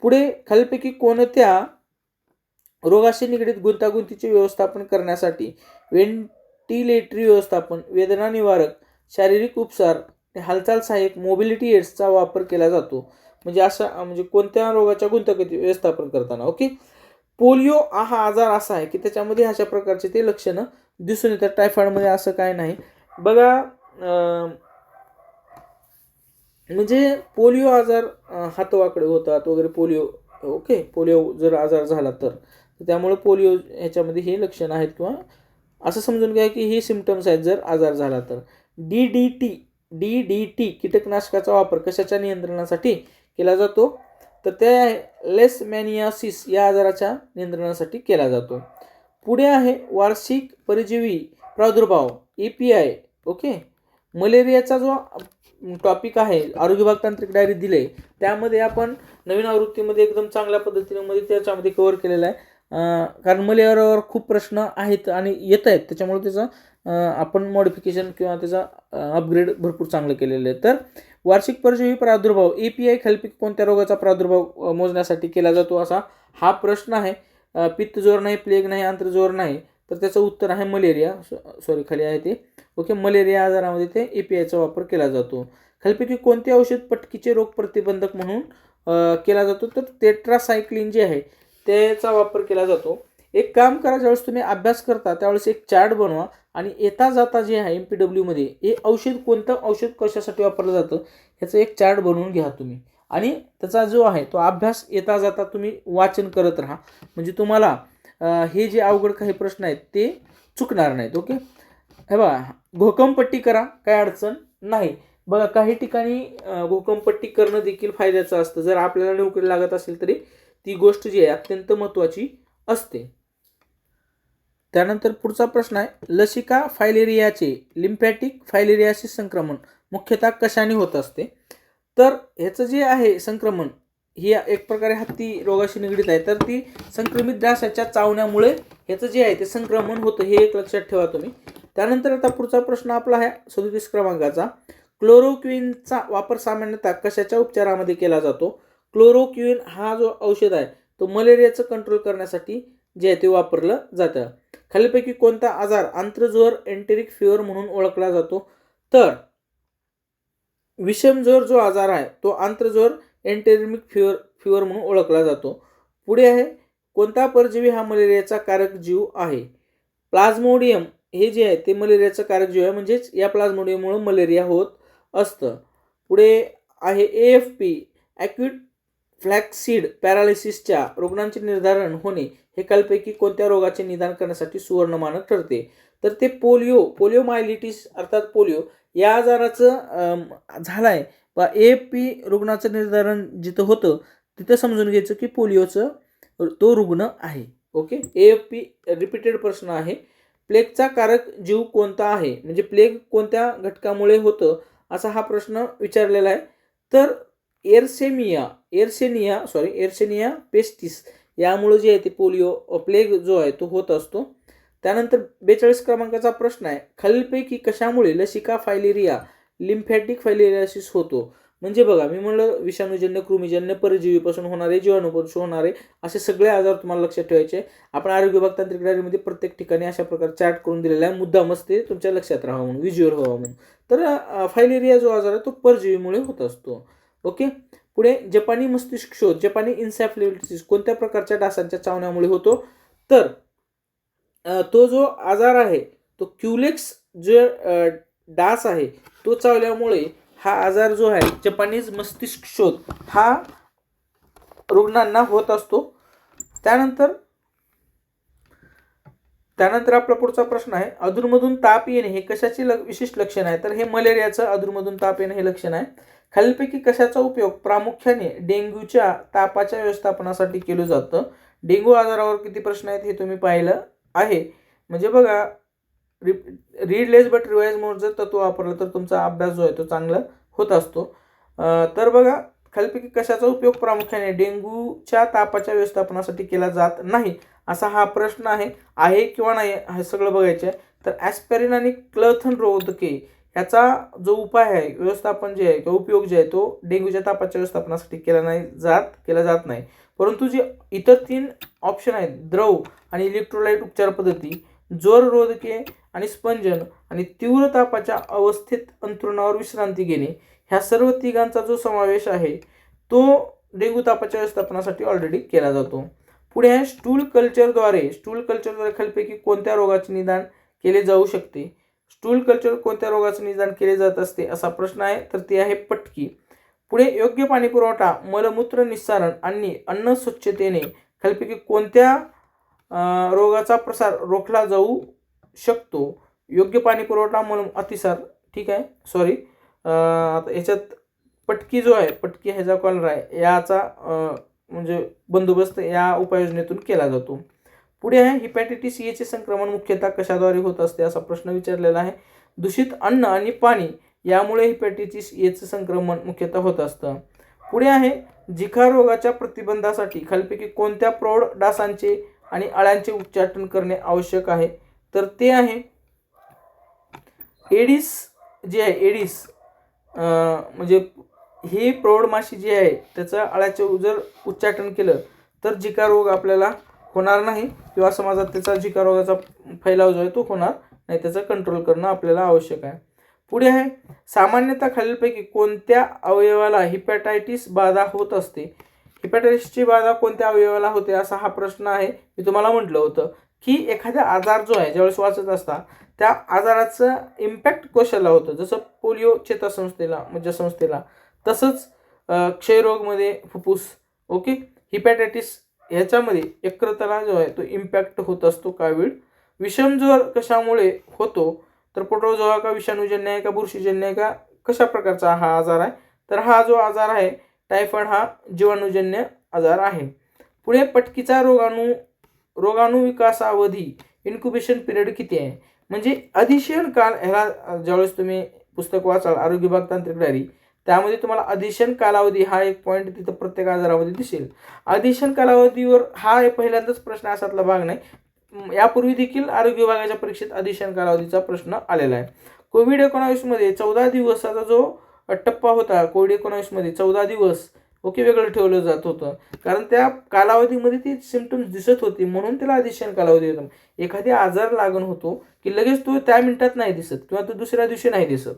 पुढे खालीलपैकी कोणत्या रोगाशी निगडीत गुंतागुंतीचे व्यवस्थापन करण्यासाठी व्हेंटिलेटरी व्यवस्थापन, वेदना निवारक, शारीरिक उपचार, हालचाल सहाय्यक, मोबिलिटी एड्सचा वापर केला जातो. म्हणजे म्हणजे कोणत्या रोगाच्या गुंतागुंती व्यवस्थापन करताना. ओके. पोलिओ हा आजार असा आहे की त्याच्यामध्ये अशा प्रकारचे ते लक्षणं दिसून येतात. टायफॉइडमध्ये असं काय नाही. बघा म्हणजे पोलिओ आजार हातवाकडे होतात वगैरे पोलिओ. ओके. पोलिओ जर आजार झाला तर त्यामुळे पोलिओ ह्याच्यामध्ये हे लक्षण आहेत किंवा असं समजून घ्या की हे सिम्पटम्स आहेत जर आजार झाला तर. DDT कीटकनाशकाचा वापर कशाच्या नियंत्रणासाठी केला जातो, तर ते लेशमॅनियासिस या आजाराच्या नियंत्रणासाठी केला जातो. पुढे आहे वार्षिक परजीवी प्रादुर्भाव API. ओके. मलेरियाचा जो टॉपिक आहे आरोग्य विभाग तांत्रिक डायरी दिले त्यामध्ये आपण नवीन आवृत्तीमध्ये एकदम चांगल्या पद्धतीने त्याच्यामध्ये कव्हर केलेला आहे. कारण मलेरियावर खूप प्रश्न आहेत आणि येत आहेत, त्याच्यामुळे त्याचं आपण मॉडिफिकेशन किंवा त्याचा अपग्रेड भरपूर चांगलं केलेलं आहे. तर वार्षिक परजीवी प्रादुर्भाव API खालीलपैकी कोणत्या रोगाचा प्रादुर्भाव मोजण्यासाठी केला जातो असा हा प्रश्न आहे. पित्तज्वर नाही, प्लेग नाही, आंत्रज्वर नाही, तर त्याचं उत्तर आहे मलेरिया. सॉरी खाली आहे ते. ओके. मलेरिया आजारामध्ये ते APIचा वापर केला जातो. खालीलपैकी कोणते औषध पटकीचे रोग प्रतिबंधक म्हणून केला जातो, तर टेट्रासायक्लिन जे आहे त्याचा वापर केला जातो. एक काम करा, ज्यावेळेस तुम्ही अभ्यास करता त्यावेळेस एक चार्ट बनवा आणि येता जाता जे आहे MPW मध्ये हे कोणतं औषध कशासाठी वापरलं जातं ह्याचं एक चार्ट बनवून घ्या तुम्ही, आणि त्याचा जो आहे तो अभ्यास येता जाता तुम्ही वाचन करत राहा. म्हणजे तुम्हाला हे जे अवघड काही प्रश्न आहेत ते चुकणार नाहीत. ओके. हे बघा, घोकमपट्टी करा, काय अडचण नाही. बघा काही ठिकाणी घोकमपट्टी करणं देखील फायद्याचं असतं. जर आपल्याला नोकरी लागत असेल तरी ती गोष्ट जी आहे अत्यंत महत्त्वाची असते. त्यानंतर पुढचा प्रश्न आहे, लसिका फायलेरियाचे लिम्फॅटिक फायलेरियासिस संक्रमण मुख्यतः कशाने होत असते, तर ह्याचं जे आहे संक्रमण ही एक प्रकारे हत्ती रोगाशी निगडीत आहे. तर ती संक्रमित डासाच्या चावण्यामुळे ह्याचं जे आहे ते संक्रमण होतं, हे एक लक्षात ठेवा तुम्ही. त्यानंतर आता पुढचा प्रश्न आपला आहे 37 क्रमांकाचा, क्लोरोक्विनचा वापर सामान्यतः कशाच्या उपचारामध्ये केला जातो. क्लोरोक्विन हा जो औषध आहे तो मलेरियाचं कंट्रोल करण्यासाठी जे आहे ते वापरलं जातं. खालीलपैकी कोणता आजार आंत्रज्वर एंटेरिक फिवर म्हणून ओळखला जातो, तर विषमज्वर जो आजार आहे तो आंत्रज्वर एंटेरिक फिवर म्हणून ओळखला जातो. पुढे आहे कोणता परजीवी हा मलेरियाचा कारक जीव आहे. प्लाझ्मोडियम हे जे आहे ते मलेरियाचं कारक जीव आहे, म्हणजेच या प्लाझ्मोडियममुळे मलेरिया होत असतं. पुढे आहे AFP ॲक्यूट फ्लॅक्सीड पॅरालिसिसच्या रुग्णांचे निर्धारण होणे हे खालीलपैकी कोणत्या रोगाचे निदान करण्यासाठी सुवर्ण मानक ठरते, तर ते पोलिओमायलिटिस अर्थात पोलिओ या आजाराचं झालं आहे. AFP रुग्णाचं निर्धारण जिथं होतं तिथं समजून घ्यायचं की पोलिओचं तो रुग्ण आहे. ओके. AFP रिपीटेड प्रश्न आहे. प्लेगचा कारक जीव कोणता आहे, म्हणजे प्लेग कोणत्या घटकामुळे होतं असा हा प्रश्न विचारलेला आहे. तर एर्सेनिया पेस्टिस यामुळे जे आहे ते प्लेग जो आहे तो होत असतो. त्यानंतर 42 क्रमांकाचा प्रश्न आहे, खालीलपैकी कशामुळे लसिका फायलेरिया लिम्फॅटिक फायलेरियासिस होतो. म्हणजे बघा मी म्हणलं विषाणूजन्य, कृमीजन्य, परजीवीपासून होणारे, जीवाणूपासून होणारे असे सगळे आजार तुम्हाला लक्षात ठेवायचे. आपण आरोग्य विभाग तांत्रिक डायरीमध्ये प्रत्येक ठिकाणी अशा प्रकारे चार्ट करून दिलेला आहे, मुद्दामच ते तुमच्या लक्षात राहावं म्हणून, व्हिज्युअल व्हावं म्हणून. तर फायलेरिया जो आजार आहे तो परजीवीमुळे होत असतो. ओके. पुढे जपानी मस्तिष्क शोथ जपानी इन्सेफॅलिटिस कोणत्या प्रकारच्या डासांच्या चावण्यामुळे होतो, तर तो जो आजार आहे तो क्युलेक्स जो डास आहे तो चावल्यामुळे हा आजार जो आहे जपानीज मस्तिष्क शोथ हा रुग्णांना होत असतो. त्यानंतर आपला पुढचा प्रश्न आहे, अधूनमधून ताप येणे हे कशाचे विशिष्ट लक्षण आहे, तर हे मलेरियाचं अधूनमधून ताप येणे हे लक्षण आहे. खालीलपैकी कशाचा उपयोग प्रामुख्याने डेंग्यूच्या तापाच्या व्यवस्थापनासाठी केलं जातं. डेंग्यू आजारावर किती प्रश्न आहेत हे तुम्ही पाहिलं आहे. म्हणजे बघा रीड लेस बट रिवाइज मोड जर तत्व वापरलं तर तुमचा अभ्यास जो आहे तो चांगला होत असतो. तर बघा खालीलपैकी कशाचा उपयोग प्रामुख्याने डेंग्यूच्या तापाच्या व्यवस्थापनासाठी केला जात नाही, असा हा प्रश्न आहे किंवा नाही हे सगळं बघायचं आहे. तर ॲस्पिरिन आणि क्लथन रोधके ह्याचा जो उपाय आहे, व्यवस्थापन जे आहे किंवा उपयोग जे आहे तो डेंग्यूच्या तापाच्या व्यवस्थापनासाठी केला जात नाही. परंतु जे इतर 3 ऑप्शन आहेत, द्रव आणि इलेक्ट्रोलाइट उपचार पद्धती, जोर रोधके आणि स्पंजन आणि तीव्र तापाच्या अवस्थेत अंथरुणावर विश्रांती घेणे, ह्या सर्व तिघांचा जो समावेश आहे तो डेंग्यू तापाच्या व्यवस्थापनासाठी ऑलरेडी केला जातो. पुढे आहे स्टूल कल्चरद्वारे खालीलपैकी कोणत्या रोगाचे निदान केले जाऊ शकते. स्टूल कल्चर कोणत्या रोगाचे निदान केले जात असते असा प्रश्न आहे, तर ते आहे पटकी. पुढे योग्य पाणी पुरवठा, मलमूत्र निस्सारण आणि अन्न स्वच्छतेने खालीलपैकी कोणत्या रोगाचा प्रसार रोखला जाऊ शकतो. योग्य पाणी पुरवठा, अतिसार, ठीक आहे, सॉरी, आता याच्यात पटकी जो आहे, पटकी ह्याचा कॉलर आहे, याचा म्हणजे बंदोबस्त या उपाययोजनेतून केला जातो. पुढे आहे हिपॅटायटिस ए चे संक्रमण मुख्यतः कशाद्वारे होत असते असा प्रश्न विचारलेला आहे. दूषित अन्न आणि पाणी यामुळे हिपॅटायटिस ए चे संक्रमण मुख्यतः होत असतं. पुढे आहे झिका रोगाच्या प्रतिबंधासाठी खालीलपैकी कोणत्या प्रौढ डासांचे आणि अळ्यांचे उच्चाटन करणे आवश्यक आहे, तर ते आहे एडिस जे आहे, एडिस म्हणजे ही प्रौढ माशी जी आहे त्याचं अळ्याचे जर उच्चाटन केलं तर झिका रोग आपल्याला होणार नाही किंवा समाजात त्याचा झिका रोगाचा फैलाव जो आहे तो होणार नाही, त्याचा कंट्रोल करणं आपल्याला आवश्यक आहे. पुढे आहे सामान्यतः खालीलपैकी कोणत्या अवयवाला हिपॅटायटिस बाधा होत असते. हिपॅटायटिसची बाधा कोणत्या अवयवाला होते असा हा प्रश्न आहे. मी तुम्हाला म्हटलं होतं की एखादा आजार जो आहे ज्यावेळेस वाचत असता त्या आजाराचं इम्पॅक्ट कशाला होतं, जसं पोलिओ चेतासंस्थेला, मज्जासंस्थेला, तसंच क्षयरोगमध्ये फुफ्फुस, ओके, हिपॅटायटिस ह्याच्यामध्ये यकृताला जो आहे तो इम्पॅक्ट होत असतो कावीळ. विषमज्वर कशामुळे होतो, तर प्रोटोझोआ का विषाणूजन्य आहे का बुरशीजन्य आहे का कशा प्रकारचा हा आजार आहे, तर हा जो आजार आहे टायफॉइड हा जीवाणूजन्य आजार आहे. पुढे पटकीचा रोगाणू विकासावधी इन्क्युबेशन पिरियड किती आहे, म्हणजे अधिशयन काल, ह्याला ज्यावेळेस तुम्ही पुस्तक वाचाल आरोग्य विभाग तांत्रिक डायरी त्यामध्ये तुम्हाला अधिशयन कालावधी हा एक पॉईंट तिथं प्रत्येक आजारामध्ये दिसेल. अधिशयन कालावधीवर हा पहिल्यांदाच प्रश्न असातला भाग नाही, यापूर्वी देखील आरोग्य विभागाच्या परीक्षेत अधिशयन कालावधीचा प्रश्न आलेला आहे. कोविड-19 मध्ये 14 दिवसाचा जो टप्पा होता, कोविड-19 मध्ये 14 दिवस ओके वेगळं ठेवलं जात होतं, कारण त्या कालावधीमध्ये ती सिम्पटम्स दिसत होती म्हणून त्याला अधिशयन कालावधी होता. एखादी आजार लागण होतो की लगेच तो त्या मिनिटात नाही दिसत किंवा तो दुसऱ्या दिवशी नाही दिसत,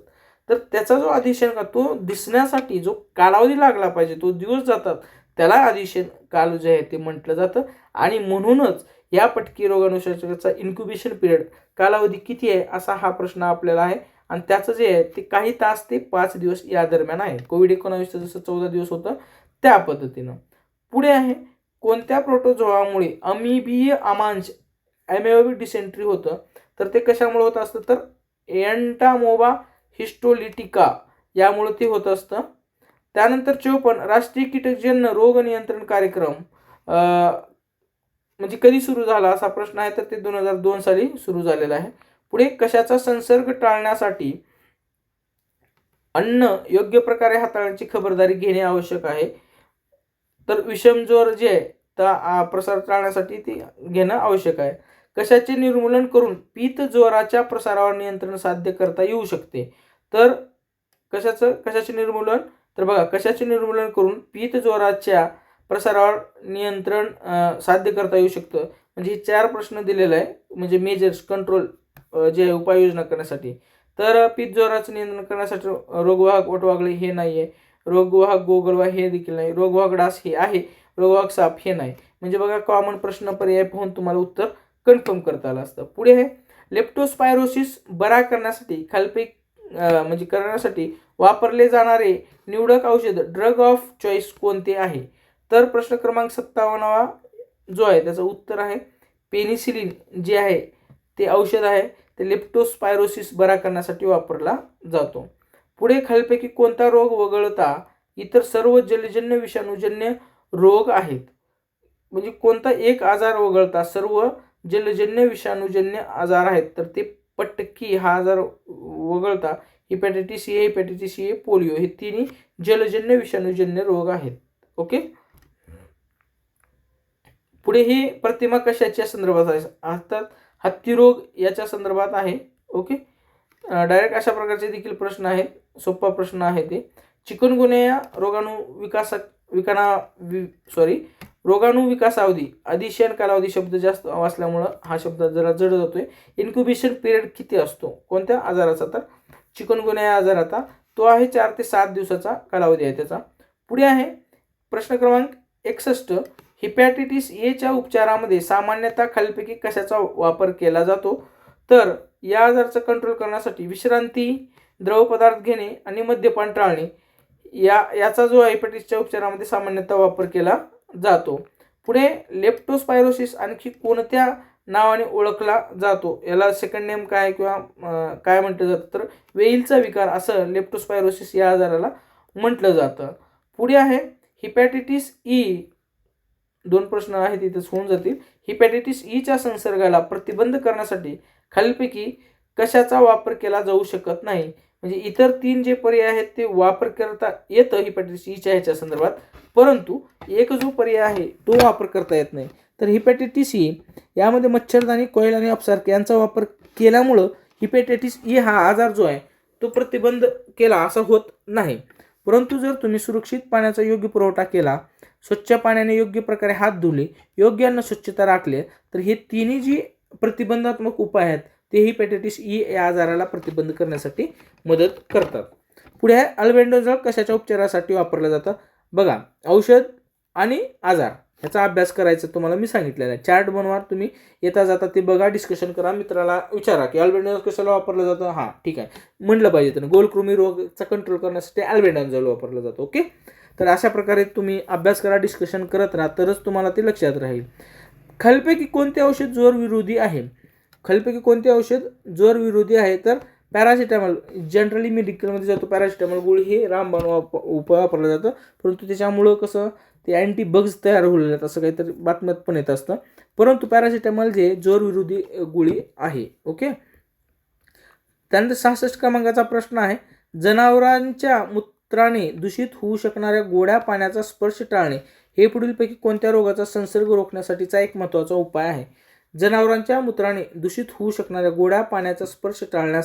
तर त्याचा जो अधिशयन काळ तो दिसण्यासाठी जो कालावधी लागला पाहिजे तो दिवस जातात, त्याला अधिशयन काल जे आहे ते म्हटलं जातं. आणि म्हणूनच या पटकी रोगाणूचा इन्क्युबेशन पिरियड कालावधी किती आहे असा हा प्रश्न आपल्याला आहे, आणि त्याचं जे आहे ते काही तास ते 5 दिवस या दरम्यान आहे. कोविड-19 जसं 14 दिवस होतं त्या पद्धतीनं. पुढे आहे कोणत्या प्रोटोझोआमुळे अमिबीय आमांश ॲमेबिक डिसेंट्री होतं, तर ते कशामुळे होत असतं, तर एंटामोबा हिस्टोलिटिका यामुळे ते होत असतं. त्यानंतर 54 राष्ट्रीय कीटकजन्य रोग नियंत्रण कार्यक्रम म्हणजे कधी सुरू झाला असा प्रश्न आहे, तर ते 2002 साली सुरू झालेला आहे. पुढे कशाचा संसर्ग टाळण्यासाठी अन्न योग्य प्रकारे हाताळण्याची खबरदारी घेणे आवश्यक आहे, तर विषमज्वर जे आहे त्या प्रसार टाळण्यासाठी ती घेणं आवश्यक आहे. कशाचे निर्मूलन करून पीतज्वराच्या प्रसारावर नियंत्रण साध्य करता येऊ शकते, तर कशाचे निर्मूलन, तर बघा कशाचे निर्मूलन करून पीतज्वराच्या प्रसारावर नियंत्रण साध्य करता येऊ शकतं, म्हणजे हे 4 प्रश्न दिलेले आहे, म्हणजे मेजर्स कंट्रोल जे आहे उपाययोजना करण्यासाठी. तर पीतज्वराचं नियंत्रण करण्यासाठी रोगवाहक वटवाघळे हे नाही आहे, रोगवाहक गोगलवा हे देखील नाही, रोगवाहक डास हे आहे, रोगवाहक साप हे नाही. म्हणजे बघा कॉमन प्रश्न पर्याय पाहून तुम्हाला उत्तर कन्फर्म करता आलं असतं. पुढे आहे लेप्टोस्पायरोसिस बरा करण्यासाठी म्हणजे करण्यासाठी वापरले जाणारे निवडक औषध ड्रग ऑफ चॉईस कोणते आहे, तर प्रश्न क्रमांक 57 जो आहे त्याचं उत्तर आहे पेनिसिलिन जे आहे ते औषध आहे, ते लेप्टोस्पायरोसिस बरा करण्यासाठी वापरला जातो. पुढे खालीलपैकी कोणता रोग वगळता इतर सर्व जलजन्य विषाणूजन्य रोग आहेत, म्हणजे कोणता एक आजार वगळता सर्व जलजन्य विषाणूजन्य आजार आहेत, तर ते पटकी हा आजार वगळता हिपॅटायटिस ए, हिपॅटायटिस ए, पोलिओ हे तिन्ही जलजन्य विषाणूजन्य रोग आहेत. ओके. पुढे ही प्रतिमा कशाच्या संदर्भात आहे? अर्थात हत्ती रोग याच्या संदर्भात आहे. ओके. डायरेक्ट अशा प्रकारचे देखील प्रश्न आहेत, सोपा प्रश्न आहे ते. चिकनगुन्या रोगाणू विकासावधी अधिशयन कालावधी शब्द जास्त वाचल्यामुळं हा शब्द जरा जड जातोय. इन्क्युबेशन पिरियड किती असतो कोणत्या आजाराचा? तर चिकनगुन्या आजाराचा तो आहे 4 ते 7 दिवसाचा कालावधी आहे त्याचा. पुढे आहे प्रश्न क्रमांक 61. हिपॅटायटिस एच्या उपचारामध्ये सामान्यतः खालीलपैकी कशाचा वापर केला जातो? तर या आजाराचा कंट्रोल करण्यासाठी विश्रांती, द्रव पदार्थ घेणे आणि मद्यपान टाळणे याचा जो हिपॅटायटिसच्या उपचारामध्ये सामान्यतः वापर केला जातो. पुढे लेप्टोस्पायरोसिस आणखी कोणत्या नावाने ओळखला जातो? याला सेकंड नेम काय किंवा काय म्हटलं जातं? तर वेईलचा विकार असं लेप्टोस्पायरोसिस या आजाराला म्हटलं जातं. पुढे आहे हिपॅटायटिस ई. 2 प्रश्न आहेत इथेच होऊन जातील. हिपॅटायटिस ईच्या संसर्गाला प्रतिबंध करण्यासाठी खालीलपैकी कशाचा वापर केला जाऊ शकत नाही? म्हणजे इतर 3 जे पर्याय आहेत ते वापर करता येतं हिपॅटायटिस ईच्या ह्याच्या संदर्भात, परंतु एक जो पर्याय आहे तो वापर करता येत नाही. तर हिपॅटायटिस ई यामध्ये मच्छरदाणी, कॉईल आणि अपसारखे यांचा वापर केल्यामुळं हिपॅटायटिस ई हा आजार जो आहे तो प्रतिबंध केला असं होत नाही. परंतु जर तुम्ही सुरक्षित पाण्याचा योग्य पुरवठा केला, स्वच्छ पाण्याने योग्य प्रकारे हात धुले, योग्य अन्न स्वच्छता राखले, तर हे तिन्ही जी प्रतिबंधात्मक उपाय आहेत ते हिपॅटायटिस ई या आजाराला प्रतिबंध करण्यासाठी मदत करतात. पुढे आहे अल्बेंडाझोल कशाच्या उपचारासाठी वापरलं जातं? बघा, औषध आणि आजार ह्याचा अभ्यास करायचा तुम्हाला मी सांगितलेला आहे. चार्ट बनवा, तुम्ही येता जाता ते बघा, डिस्कशन करा, मित्राला विचारा की अल्बेंडाझोल कशाला वापरलं जातं. हां ठीक आहे म्हणलं पाहिजे. तर गोलकृमी रोगाचा कंट्रोल करण्यासाठी अल्बेंडाझोल वापरलं जातं. ओके. तर अशा प्रकारे तुम्ही अभ्यास करा, डिस्कशन करत राहा, तरच तुम्हाला ते लक्षात राहील. खालीलपैकी कोणते औषध ज्वर विरोधी आहे? खालीलपैकी कोणते औषध ज्वर विरोधी आहे? तर पॅरासिटामॉल. जनरली मेडिकलमध्ये जातो पॅरासिटामॉल गोळी हे रामबाण उपाय वापरलं जातं, परंतु त्याच्यामुळं कसं ते अँटीबग्स तयार होईल असं काहीतरी बातम्यात पण येत असतं. परंतु पॅरासिटामॉल जे ज्वर विरोधी गोळी आहे. ओके. त्यानंतर 66 क्रमांकाचा प्रश्न आहे, जनावरांच्या मूत्राने दूषित होऊ शकणाऱ्या गोड्या पाण्याचा स्पर्श टाळणे हे पुढीलपैकी कोणत्या रोगाचा संसर्ग रोखण्यासाठीचा एक महत्त्वाचा उपाय आहे? जनावरांच्या मूत्राने दूषित होऊ शकणाऱ्या गोड्या पाण्याचा स्पर्श टाळणे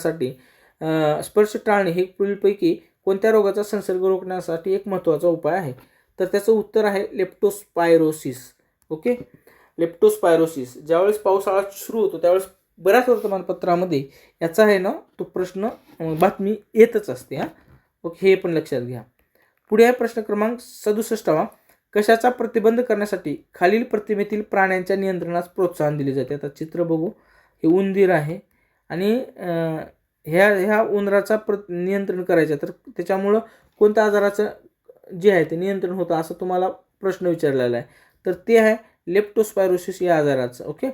हे पुढीलपैकी कोणत्या रोगाचा संसर्ग रोखण्यासाठी एक महत्त्वाचा उपाय आहे? तर त्याचं उत्तर आहे लेप्टोस्पायरोसिस. ओके. लेप्टोस्पायरोसिस. ज्यावेळेस पावसाळा सुरू होतो त्यावेळेस बऱ्याच वर्तमानपत्रामध्ये याचा आहे ना तो प्रश्न बातमी येतच असते. ओके, हे पण लक्षात घ्या. पुढे आहे प्रश्न क्रमांक 67. कशाचा प्रतिबंध करण्यासाठी खालील प्रतिमेतील प्राण्यांच्या नियंत्रणास प्रोत्साहन दिले जाते? आता चित्र बघू, हे उंदीर आहे आणि ह्या उंदराचा नियंत्रण करायचं, तर त्याच्यामुळं कोणत्या आजाराचं जे आहे ते नियंत्रण होतं असं तुम्हाला प्रश्न विचारलेला आहे. तर ते आहे लेप्टोस्पायरोसिस या आजाराचं. ओके.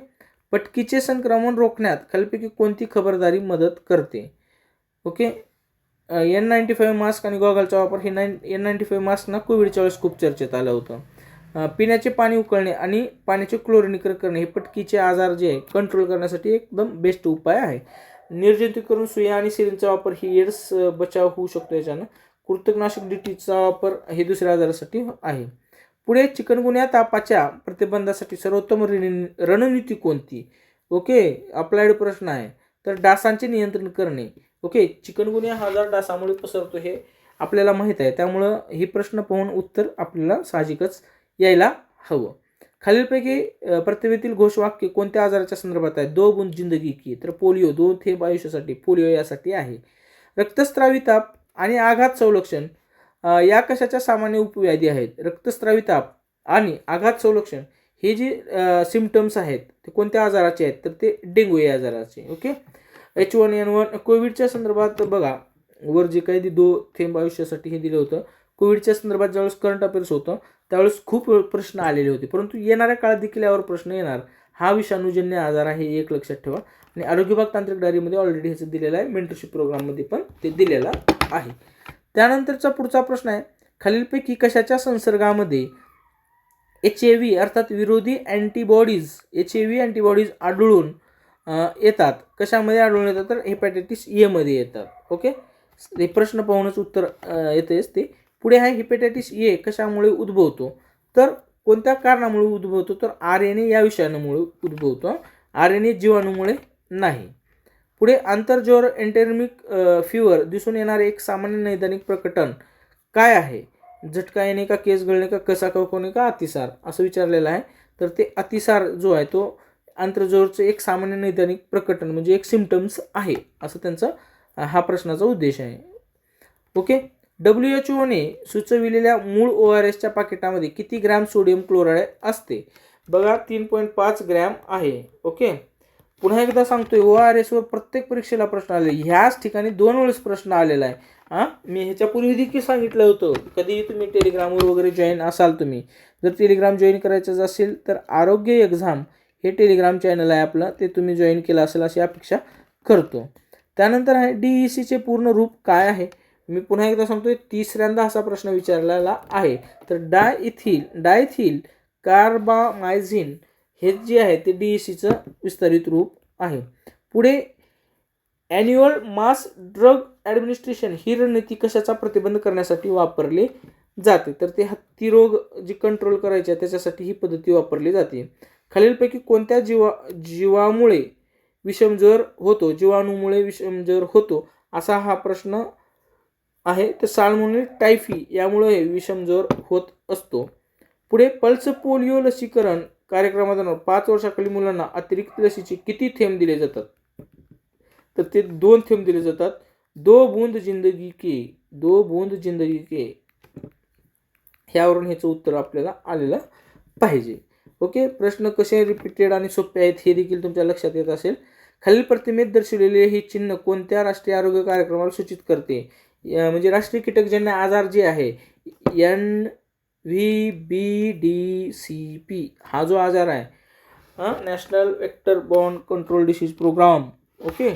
पटकीचे संक्रमण रोखण्यात खालीलपैकी कोणती खबरदारी मदत करते? ओके. N95 मास्क आणि गॉगलचा वापर. हे N95 मास्क ना कोविडच्या वेळेस खूप चर्चेत आलं होतं. पिण्याचे पाणी उकळणे आणि पाण्याचे क्लोरिनीकरण करणे हे पटकीचे आजार जे आहे कंट्रोल करण्यासाठी एकदम बेस्ट उपाय आहे. निर्जंतुकीकरण सुया आणि सिरिंजचा वापर ही एड्स बचाव होऊ शकतो याच्यानं. कृंतकनाशक DDTचा वापर हे दुसऱ्या आजारासाठी आहे. पुढे चिकनगुन्या तापाच्या प्रतिबंधासाठी सर्वोत्तम रणनीती कोणती? ओके, अप्लाइड प्रश्न आहे. तर डासांचे नियंत्रण करणे. ओके. चिकनगुन्या हा आजार डासामुळे पसरतो हे आपल्याला माहीत आहे, त्यामुळं हे प्रश्न पाहून उत्तर आपल्याला साहजिकच यायला हवं. खालीलपैकी प्रतिमेतील घोषवाक्य कोणत्या आजाराच्या संदर्भात आहे? 2 बूंद जिंदगी की. तर पोलिओ. 2 थेंब आयुष्यासाठी. पोलिओ यासाठी आहे. रक्तस्रावी ताप आणि आघात संरक्षण या कशाच्या सामान्य उपव्याधी आहेत? रक्तस्रावी ताप आणि आघात संरक्षण हे जे सिम्पटम्स आहेत ते कोणत्या आजाराचे आहेत? तर ते डेंग्यू या आजाराचे. ओके. H1N1 कोविडच्या संदर्भात बघा, वर जे काही 2 थेंब आयुष्यासाठी हे दिलं होतं, कोविडच्या संदर्भात ज्यावेळेस करंट अफेअर्स होतं त्यावेळेस खूप प्रश्न आलेले होते, परंतु येणाऱ्या काळात देखील यावर प्रश्न येणार. हा विषाणूजन्य आजार आहे हे एक लक्षात ठेवा. आणि आरोग्य विभाग तांत्रिक डायरीमध्ये ऑलरेडी ह्याचं दिलेलं आहे, मेंटरशिप प्रोग्राममध्ये पण ते दिलेलं आहे. त्यानंतरचा पुढचा प्रश्न आहे, खालीलपैकी कशाच्या संसर्गामध्ये HIV अर्थात विरोधी अँटीबॉडीज आढळून येतात? कशामध्ये आढळून येतात? तर हेपॅटायटिस ए मध्ये येतात. ओके. ते प्रश्न पाहूनच उत्तर येतेच ते. पुढे आहे हेपेटायटिस ए कशामुळे उद्भवतो, तर कोणत्या कारणामुळे उद्भवतो, तर RNA या विषाणूमुळे उद्भवतो. RNA जीवाणूमुळे नाही. पुढे आंतरज्वर एंटेरिमिक फीवर दिसून येणारे एक सामान्य नैदानिक प्रकटन काय आहे, झटका येणे का, केस गळणे का, कसा कवकवणे का, अतिसार असं विचारलेलं आहे. तर ते अतिसार जो आहे तो आंतरज्वरचं एक सामान्य नैदानिक प्रकटन म्हणजे एक सिम्पटम्स आहे असं त्यांचा हा प्रश्नाचा उद्देश आहे. ओके. WHO सुचविलेल्या मूळ ORSच्या पाकिटामध्ये किती ग्रॅम सोडियम क्लोराईड असते, बघा 3.5 ग्रॅम आहे. ओके. पुन्हा एकदा सांगतोय, ORS वर प्रत्येक परीक्षेला प्रश्न आले, ह्याच ठिकाणी 2 वेळेस प्रश्न आलेला आहे. मी ह्याच्यापूर्वी देखील सांगितलं होतं, कधीही तुम्ही टेलिग्रामवर वगैरे जॉईन असाल, तुम्ही जर टेलिग्राम जॉईन करायचं असेल तर आरोग्य एक्झाम हे टेलिग्राम चॅनल आहे आपलं, ते तुम्ही जॉईन केलं असेल अशी अपेक्षा करतो. त्यानंतर आहे DECचे पूर्ण रूप काय आहे, मी पुन्हा एकदा सांगतोय, तिसऱ्यांदा असा प्रश्न विचारलेला आहे. तर डायथिल कार्बामायझिन हे जे आहे ते DECचं विस्तारित रूप आहे. पुढे ॲन्युअल मास ड्रग ॲडमिनिस्ट्रेशन ही रणनीती कशाचा प्रतिबंध करण्यासाठी वापरली जाते, तर ते हत्ती रोग जी कंट्रोल करायचे त्याच्यासाठी ही पद्धती वापरली जाते. खालीलपैकी कोणत्या जीवाणूमुळे विषमज्वर होतो असा हा प्रश्न आहे. तर साल्मोनेला टायफी यामुळे विषमज्वर होत असतो. पुढे पल्स पोलिओ लसीकरण कार्यक्रमात 5 वर्षाखालील मुलांना अतिरिक्त लसीचे किती थेंब दिले जातात, तर ते 2 थेंब दिले जातात. 2 बूंद जिंदगी के ह्यावरून ह्याचं उत्तर आपल्याला आलेलं पाहिजे. ओके. प्रश्न कसे रिपीटेड आणि सोपे आहेत हे देखील तुमच्या लक्षात येत असेल. खालील प्रतिमेत दर्शवलेले हे चिन्ह कोणत्या राष्ट्रीय आरोग्य कार्यक्रमाला सूचित करते, म्हणजे राष्ट्रीय कीटकजन्य आजार जे आहे NVBDCP हा जो आजार आहे, national vector borne control disease programme. Okay.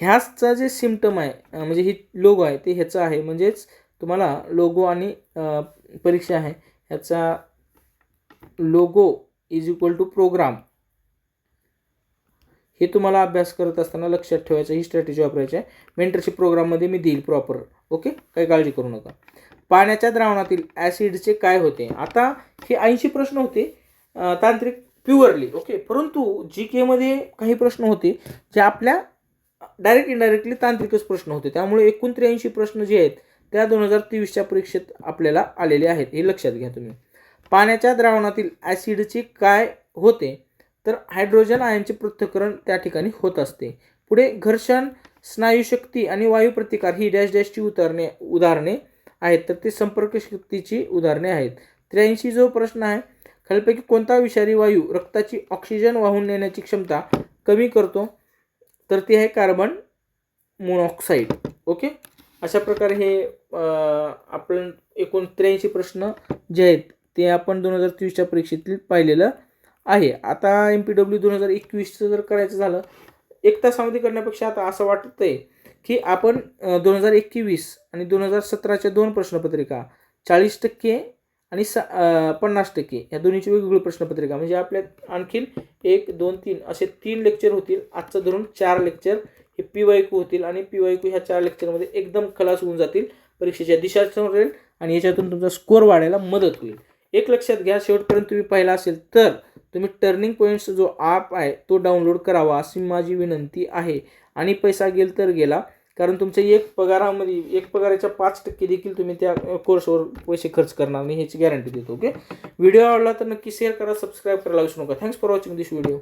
ह्याचा जे सिम्पटम आहे म्हणजे ही लोगो आहे ते ह्याचं आहे, म्हणजेच तुम्हाला लोगो आणि परीक्षा आहे ह्याचा logo is equal to programme हे तुम्हाला अभ्यास करत असताना लक्षात ठेवायचं, ही स्ट्रॅटेजी वापरायची आहे. मेंटरशिप प्रोग्राममध्ये मी देईल प्रॉपर. ओके. काही काळजी करू नका. पाण्याच्या द्रावणातील ॲसिडचे काय होते, आता हे 80 प्रश्न होते तांत्रिक प्युअरली. ओके. परंतु GK मध्ये काही प्रश्न होते जे आपल्या डायरेक्ट इनडायरेक्टली तांत्रिकच प्रश्न होते, त्यामुळे एकूण 83 प्रश्न जे आहेत त्या 2023च्या परीक्षेत आपल्याला आलेले आहेत, हे लक्षात घ्या तुम्ही. पाण्याच्या द्रावणातील ॲसिडचे काय होते, तर हायड्रोजन आयनचे पृथक्करण त्या ठिकाणी होत असते. पुढे घर्षण, स्नायूशक्ती आणि वायू प्रतिकार ही डॅशची उदाहरणे आहेत, तर ते संपर्क शक्तीची उदाहरणे आहेत. 83 जो प्रश्न आहे, खालीलपैकी कोणता विषारी वायू रक्ताची ऑक्सिजन वाहून नेण्याची क्षमता कमी करतो, तर ते आहे कार्बन मोनॉक्साईड. ओके. अशा प्रकारे हे आपण एकूण 83 प्रश्न जे आहेत ते आपण 2023च्या परीक्षेतील पाहिलेलं आहे. आता MPW 2021चं जर करायचं झालं 1 तासामध्ये करण्यापेक्षा आता असं वाटतंय की आपण 2021 आणि 2017च्या 2 प्रश्नपत्रिका 40% आणि 50% या दोन्हीची वेगवेगळी प्रश्नपत्रिका, म्हणजे आपल्यात आणखीन 1, 2, 3 असे 3 लेक्चर होतील. आजचं धरून 4 लेक्चर हे PYQ होतील आणि PYQ ह्या 4 लेक्चरमध्ये एकदम खलास होऊन जातील, परीक्षेच्या दिशा समजेल आणि याच्यातून तुमचा स्कोअर वाढायला मदत होईल. एक लक्षात घ्या, शेवटपर्यंत तुम्ही पाहिला असेल तर तुम्ही टर्निंग पॉईंट्स जो ॲप आहे तो डाउनलोड करावा अशी माझी विनंती आहे. आणि पैसा गेल तर गेला, कारण तुमच्या एक पगाराच्या 5% देखील तुम्ही त्या कोर्सवर पैसे खर्च करणार नाही ह्याची गॅरंटी देतो. ओके. व्हिडिओ आवडला तर नक्की शेअर करा, सबस्क्राईब करायला विसरू नका. Thanks for watching this video.